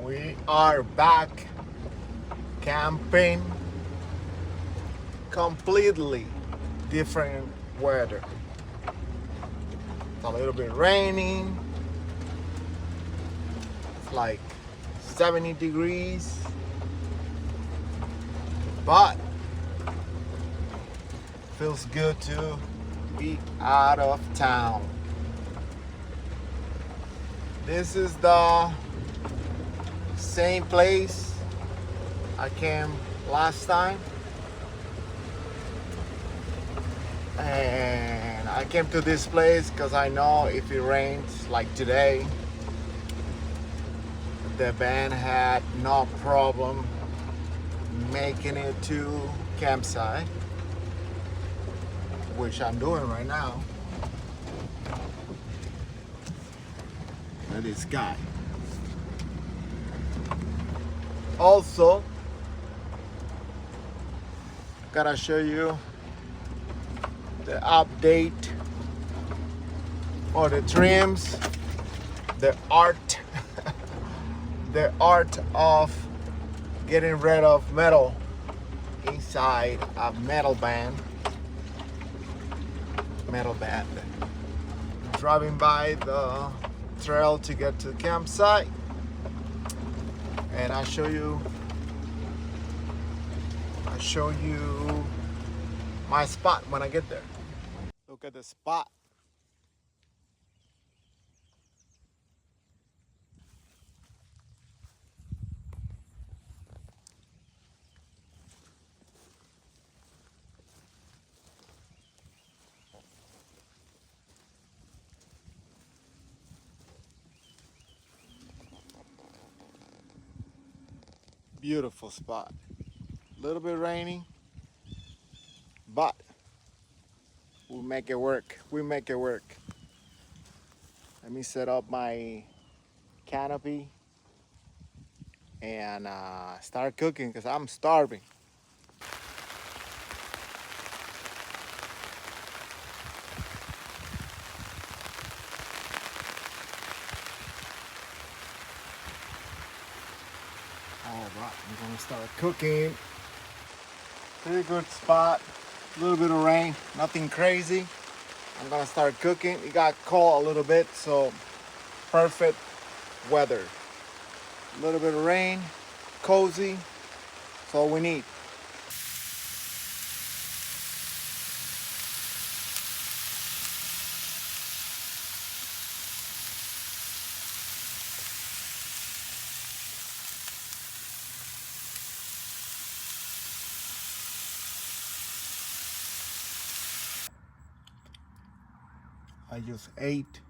We are back camping. Completely different weather. It's a little bit raining. It's like 70 degrees. But feels good to be out of town. This is the same place I came last time, and I came to this place because I know if it rains like today, the band had no problem making it to campsite, which I'm doing right now. Look at this guy. Also, gotta show you the update for the trims, the art, the art of getting rid of metal inside a metal band. Driving by the trail to get to the campsite, and I show you my spot when I get there. Look at the spot. Beautiful spot. A little bit rainy, but we'll make it work. We make it work. Let me set up my canopy and start cooking because I'm starving. All right, I'm gonna start cooking. Pretty good spot. A little bit of rain, nothing crazy. I'm gonna start cooking. It got cold a little bit, so perfect weather. A little bit of rain, cozy. That's all we need. I just ate,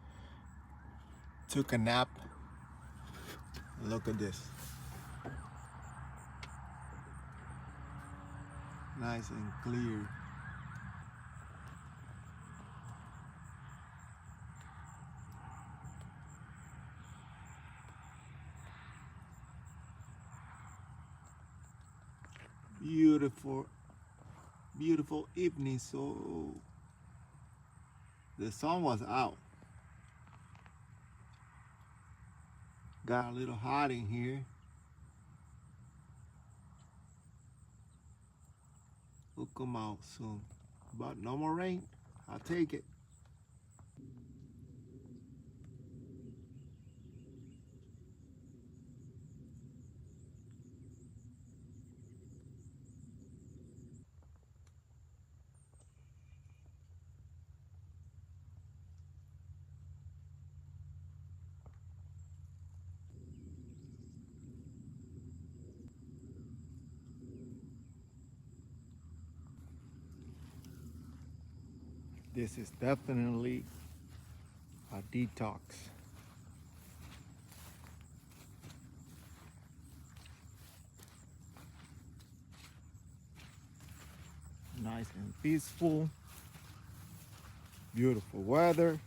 took a nap. Look at this. Nice and clear. Beautiful, beautiful evening. So the sun was out. Got a little hot in here. Will come out soon. But no more rain. I'll take it. This is definitely a detox. Nice and peaceful. Beautiful weather.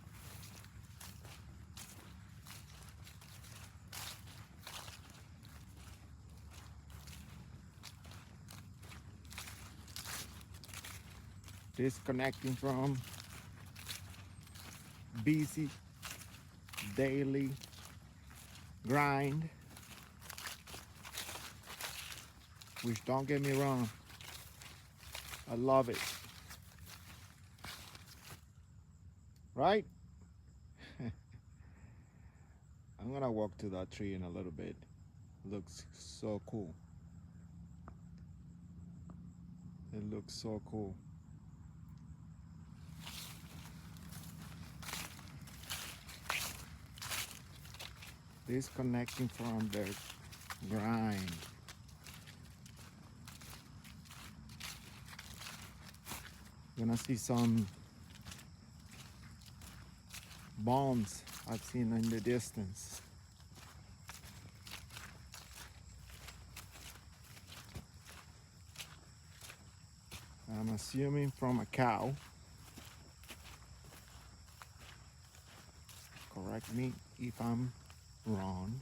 Disconnecting from busy daily grind. which don't get me wrong, I love it. Right? I'm gonna walk to that tree in a little bit. Looks so cool. It looks so cool. Disconnecting from the grind. Gonna see some bombs I've seen in the distance. I'm assuming from a cow. Correct me if I'm wrong.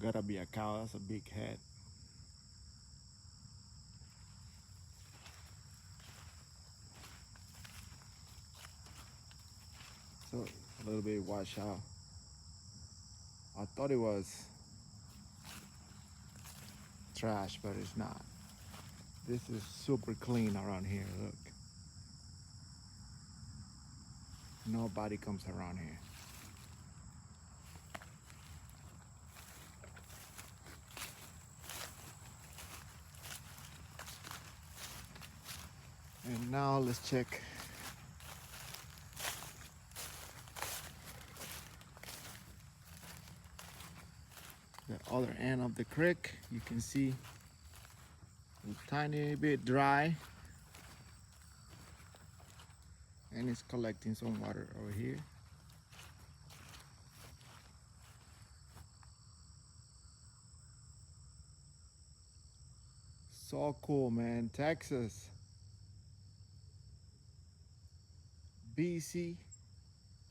Gotta be a cow, that's a big head. So a little bit wash out. I thought it was trash, but it's not. This is super clean around here, look. Nobody comes around here. And now let's check the other end of the creek. You can see a tiny bit dry, and it's collecting some water over here. So cool, man. Texas, BC,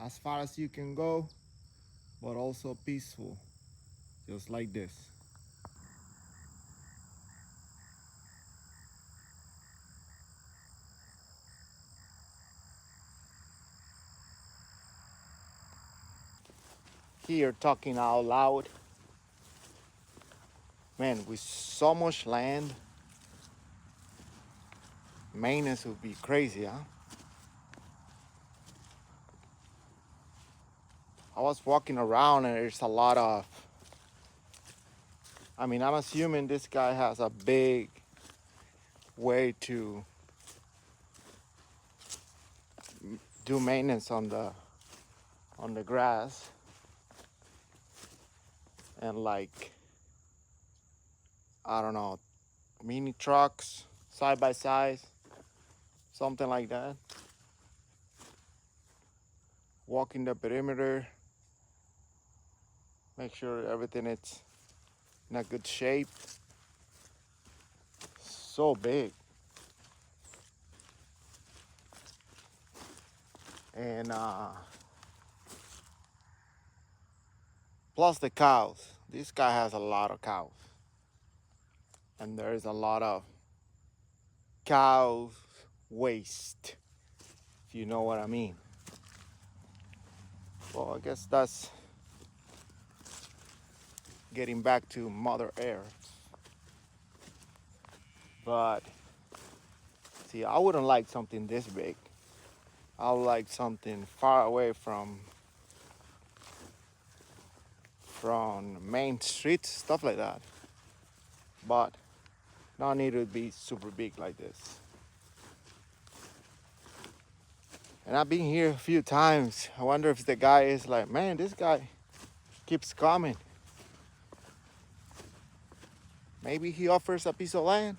as far as you can go, but also peaceful, just like this. Here, talking out loud. Man, with so much land, maintenance would be crazy, huh? I was walking around and there's a lot of, I'm assuming this guy has a big way to do maintenance on the grass, and like, I don't know, mini trucks, side by side, something like that. Walking the perimeter, make sure everything is in a good shape. So big. And plus the cows. This guy has a lot of cows. And there's a lot of cows waste, if you know what I mean. Well, I guess that's getting back to Mother Earth. But see, I wouldn't like something this big. I would like something far away from main streets, stuff like that. But not need to be super big like this. And I've been here a few times. I wonder if the guy is like, man, this guy keeps coming. Maybe he offers a piece of land,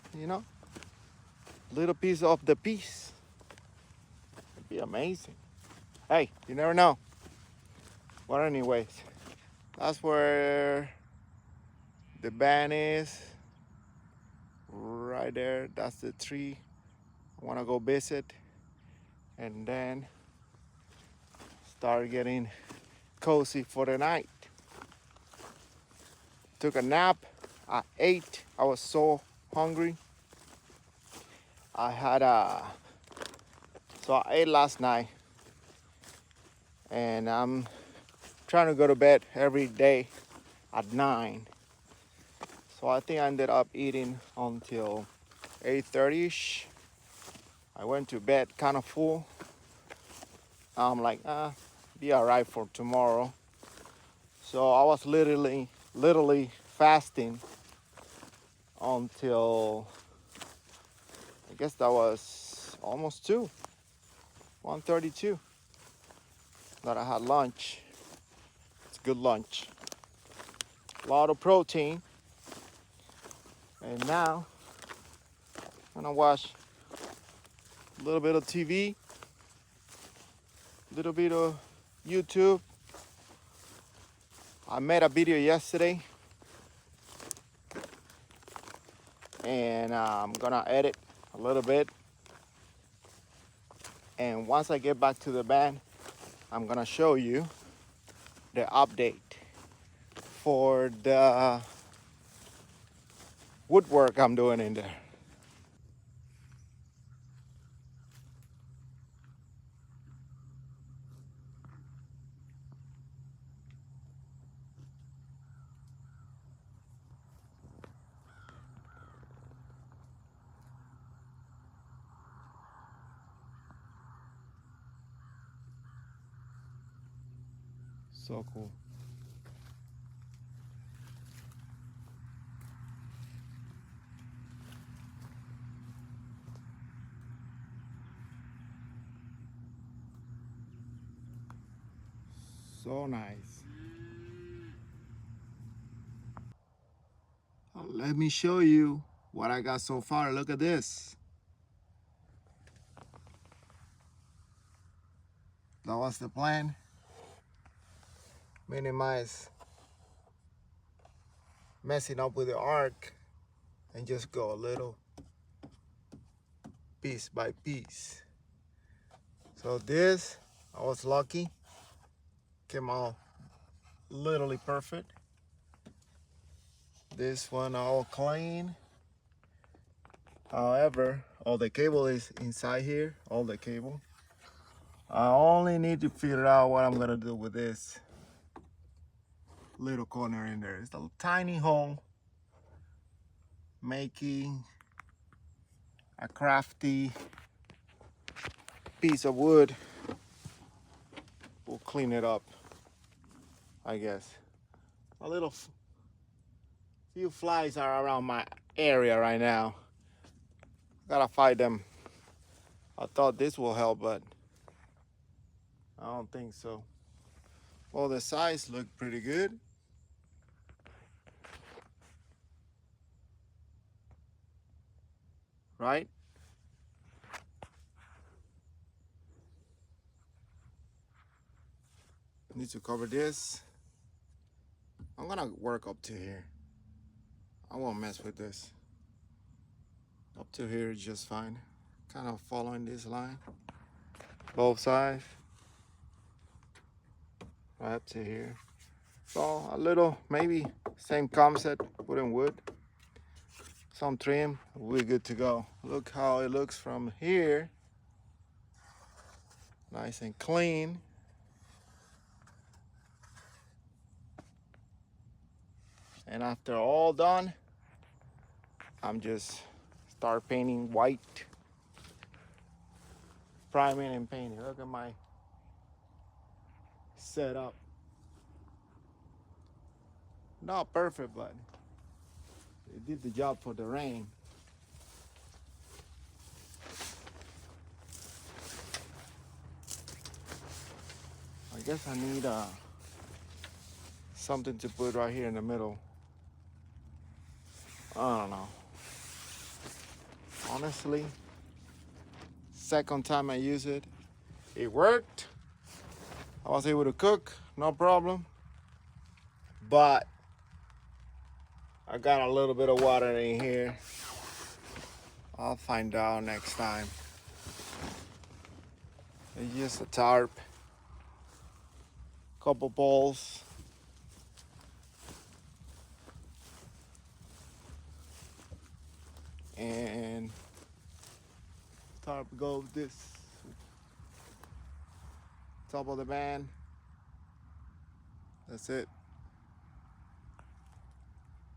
little piece of the piece. It'd be amazing. Hey, you never know. But anyways, that's where the band is. Right there, that's the tree. I want to go visit and then start getting cozy for the night. Took a nap. I ate. I was so hungry. I had So I ate last night, and I'm trying to go to bed every day at 9. So I think I ended up eating until 8:30ish. I went to bed kind of full. I'm like, be all right for tomorrow. So I was literally fasting until, I guess that was almost 1:32 that I had lunch. It's good lunch. A lot of protein. And now I'm gonna watch a little bit of TV, a little bit of YouTube. I made a video yesterday, and I'm gonna edit a little bit. And once I get back to the band, I'm gonna show you the update for the woodwork I'm doing in there. So cool. So nice. Let me show you what I got so far. Look at this. That was the plan. Minimize messing up with the arc and just go a little piece by piece. So this, I was lucky, came out literally perfect. This one all clean. However, all the cable is inside here, all the cable. I only need to figure out what I'm gonna do with this little corner in there. It's a tiny hole, making a crafty piece of wood. We'll clean it up, I guess. A little few flies are around my area right now. Gotta fight them. I thought this will help, but I don't think so. Well, the size look pretty good. Right? Need to cover this. I'm gonna work up to here. I won't mess with this. Up to here is just fine. Kind of following this line. Both sides. Right up to here. So a little, maybe same concept, wooden wood. Some trim, we're good to go. Look how it looks from here. Nice and clean. And after all done, I'm just start painting white. Priming and painting. Look at my setup. Not perfect, but it did the job for the rain. I guess I need something to put right here in the middle. I don't know. Honestly, second time I use it, it worked. I was able to cook, no problem. But I got a little bit of water in here. I'll find out next time. It's just a tarp, couple poles. And tarp goes this top of the van. That's it.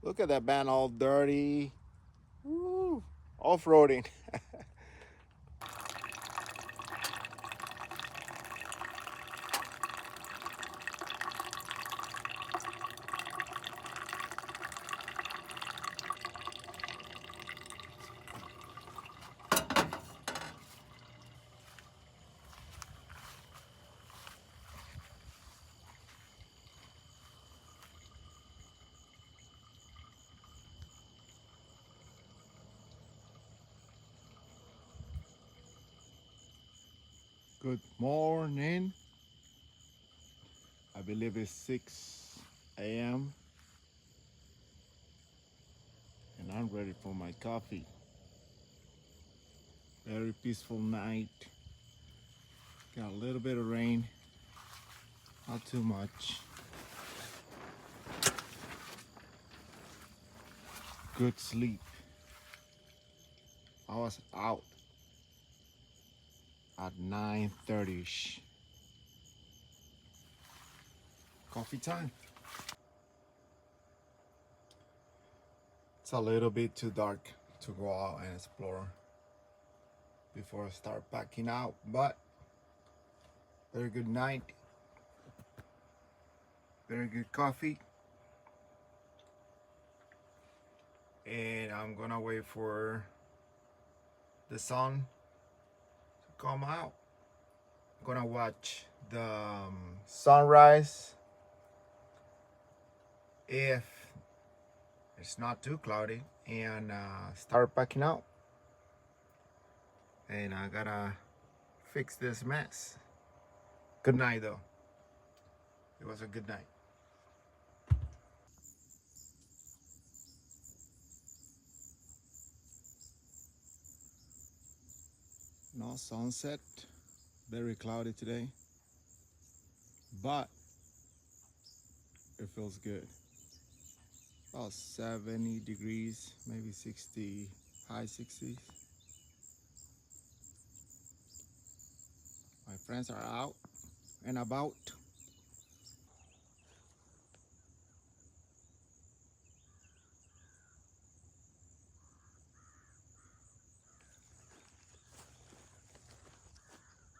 Look at that van all dirty. Woo. Off-roading. Good morning. I believe it's 6 a.m. and I'm ready for my coffee. Very peaceful night. Got a little bit of rain, not too much. Good sleep. I was out at 9:30ish. Coffee time. It's a little bit too dark to go out and explore before I start packing out, but very good night. Very good coffee. And I'm gonna wait for the sun to come out. I'm gonna watch the sunrise if it's not too cloudy and start packing out. And I gotta fix this mess. Good night though. It was a good night. No sunset. Very cloudy today, but it feels good. About 70 degrees, maybe 60, high 60s. My friends are out and about.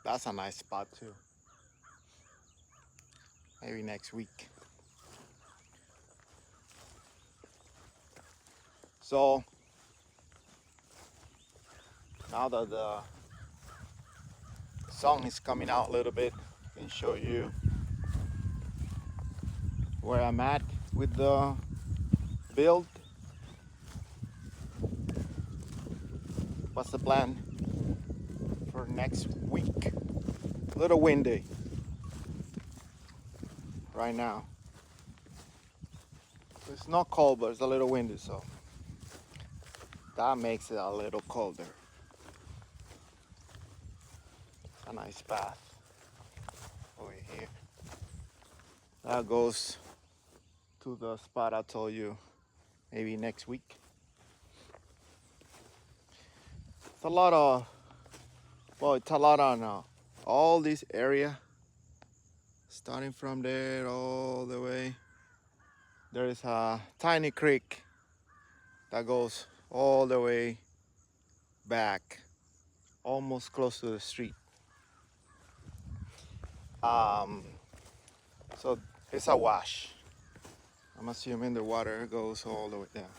That's a nice spot too. Maybe next week. So now that the sun is coming out a little bit, I can show you where I'm at with the build. What's the plan for next week? A little windy right now. It's not cold, but it's a little windy, so that makes it a little colder. A nice path over here. That goes to the spot I told you maybe next week. It's a lot of, well, it's a lot on all this area. Starting from there all the way. There is a tiny creek that goes all the way back, almost close to the street. So it's a wash. I'm assuming the water goes all the way down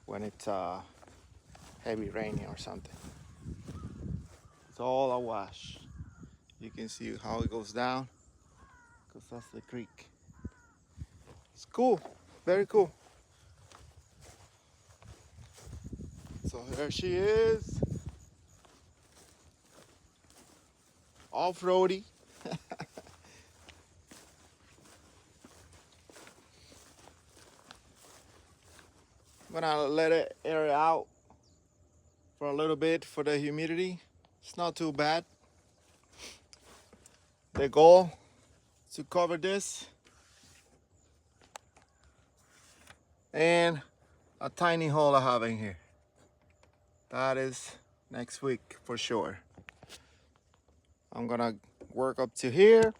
when it's heavy raining or something. It's all a wash. You can see how it goes down because that's the creek. It's cool, very cool. So there she is, off-roady. I'm gonna let it air out for a little bit for the humidity. It's not too bad. The goal is to cover this and a tiny hole I have in here. That is next week for sure. I'm gonna work up to here.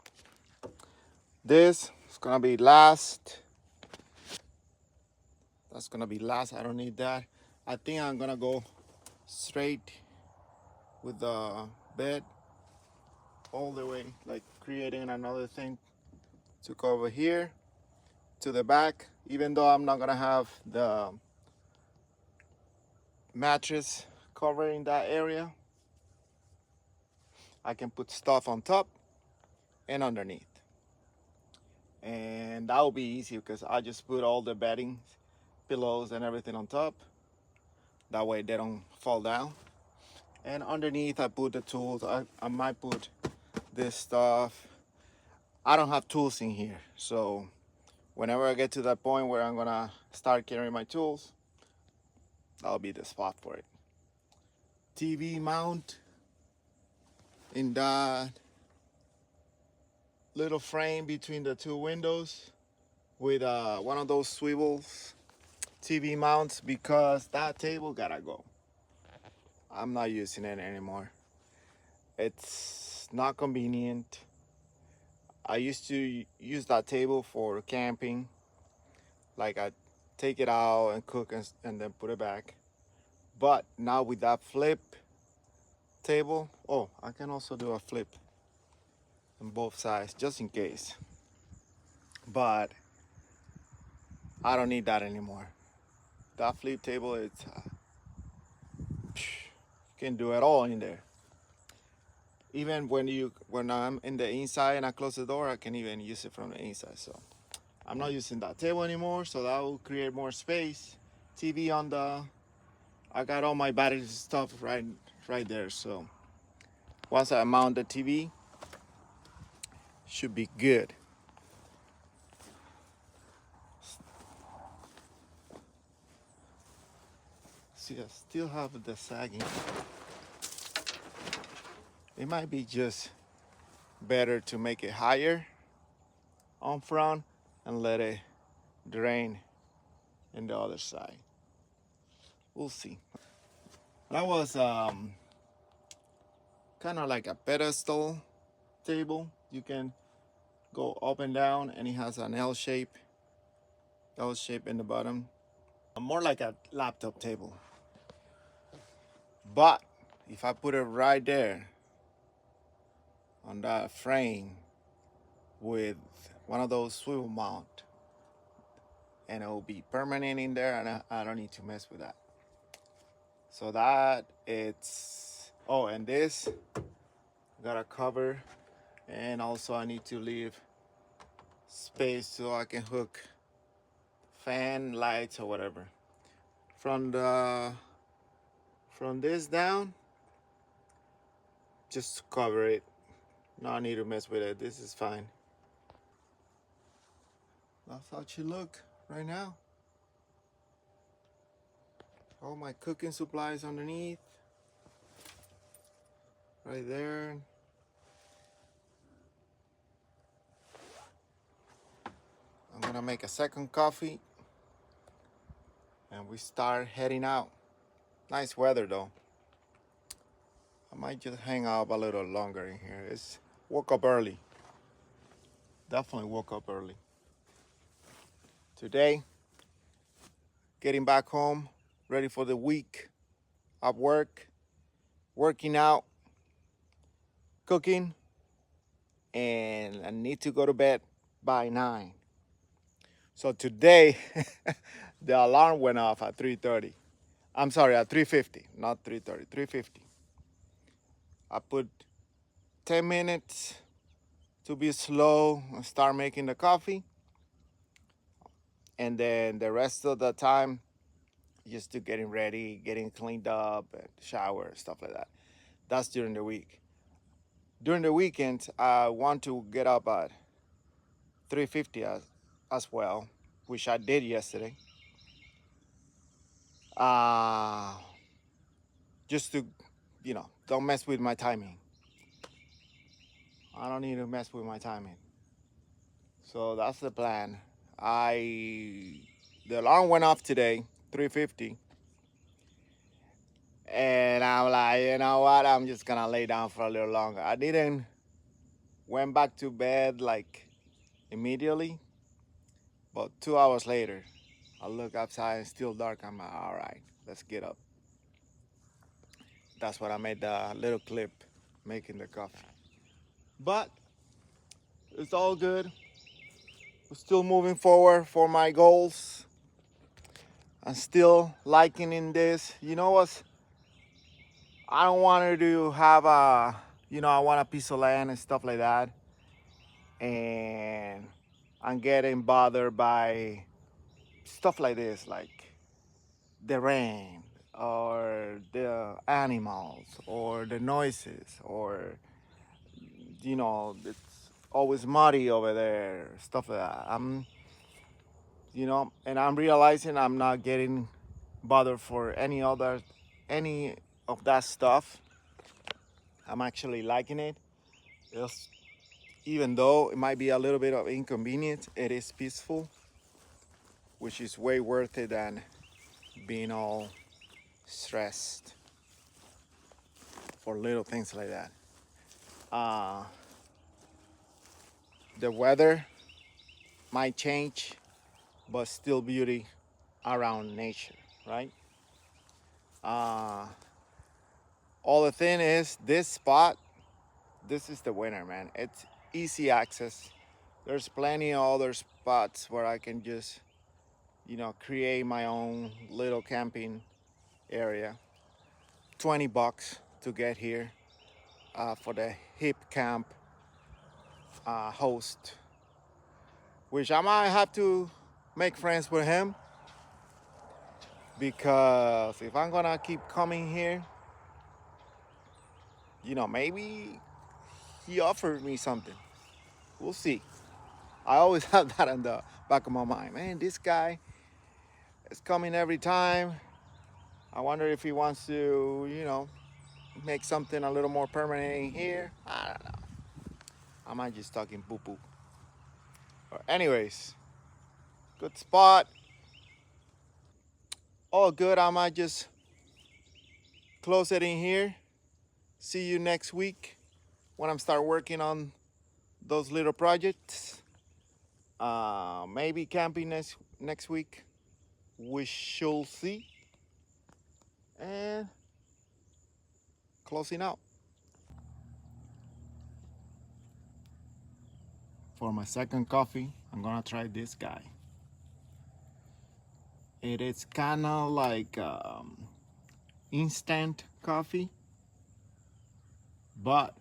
This is gonna be last. That's gonna be last. I don't need that. I think I'm gonna go straight with the bed all the way, like creating another thing to cover here to the back, even though I'm not gonna have the mattress covering that area. I can put stuff on top and underneath, and that will be easy because I just put all the bedding, pillows and everything on top. That way they don't fall down. And underneath I put the tools. I might put this stuff. I don't have tools in here, so whenever I get to that point where I'm gonna start carrying my tools, that'll be the spot for it. TV mount in that little frame between the two windows with one of those swivels TV mounts, because that table gotta go. I'm not using it anymore. It's not convenient. I used to use that table for camping. Like I take it out and cook and then put it back. But now with that flip table, oh, I can also do a flip on both sides just in case. But I don't need that anymore. That flip table, it's you can do it all in there. Even when I'm in the inside and I close the door, I can even use it from the inside. So I'm not using that table anymore, so that will create more space. TV on the, I got all my battery stuff right there. So once I mount the TV, should be good. See, I still have the sagging. It might be just better to make it higher on front and let it drain in the other side. We'll see. That was kind of like a pedestal table. You can go up and down, and it has an L shape in the bottom. More like a laptop table. But if I put it right there on that frame with one of those swivel mount, and it will be permanent in there, and I don't need to mess with that. So that it's, oh, and this got a cover, and also I need to leave space so I can hook fan, lights, or whatever. From this down, just cover it. No need to mess with it. This is fine. That's how it should look right now. All my cooking supplies underneath, right there. I'm gonna make a second coffee and we start heading out. Nice weather though. I might just hang out a little longer in here. It's woke up early. Definitely woke up early. Today, getting back home, ready for the week of work, working out, cooking, and I need to go to bed by 9. So today, the alarm went off at 3:30. I'm sorry, at 3:50, not 3:30, 3:50. I put 10 minutes to be slow and start making the coffee. And then the rest of the time, just to getting ready, getting cleaned up, and shower, stuff like that. That's during the week. During the weekend, I want to get up at 3:50 as well, which I did yesterday. Just to, don't mess with my timing. I don't need to mess with my timing. So that's the plan. The alarm went off today, 3:50. And I'm like, you know what? I'm just gonna lay down for a little longer. I didn't Went back to bed like immediately, but 2 hours later, I look outside and still dark. I'm like, all right, let's get up. That's what I made the little clip making the coffee. But it's all good. We're still moving forward for my goals. I'm still liking in this. You know what? I don't want her to have I want a piece of land and stuff like that. And I'm getting bothered by stuff like this, like the rain or the animals or the noises or, it's always muddy over there, stuff like that. And I'm realizing I'm not getting bothered for any of that stuff. I'm actually liking it. It's, even though it might be a little bit of inconvenience, it is peaceful, which is way worth it than being all stressed for little things like that. The weather might change, but still beauty around nature, right? All the thing is, this spot, this is the winner, man. It's easy access. There's plenty of other spots where I can just, create my own little camping area. $20 to get here for the hip camp host, which I might have to make friends with him, because if I'm gonna keep coming here, maybe he offered me something. We'll see. I always have that in the back of my mind. Man, this guy is coming every time. I wonder if he wants to, make something a little more permanent in here. I don't know. I might just talking poo-poo. Anyways, good spot. All good. I might just close it in here. See you next week when I'm start working on those little projects. Maybe camping next week. We shall see. And closing out. For my second coffee, I'm gonna try this guy. It is kind of like instant coffee, but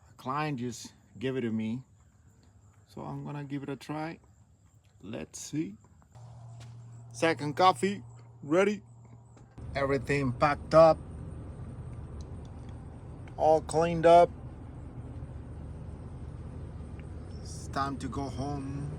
a client just gave it to me, so I'm gonna give it a try. Let's see. Second coffee ready. Everything packed up, all cleaned up. It's time to go home.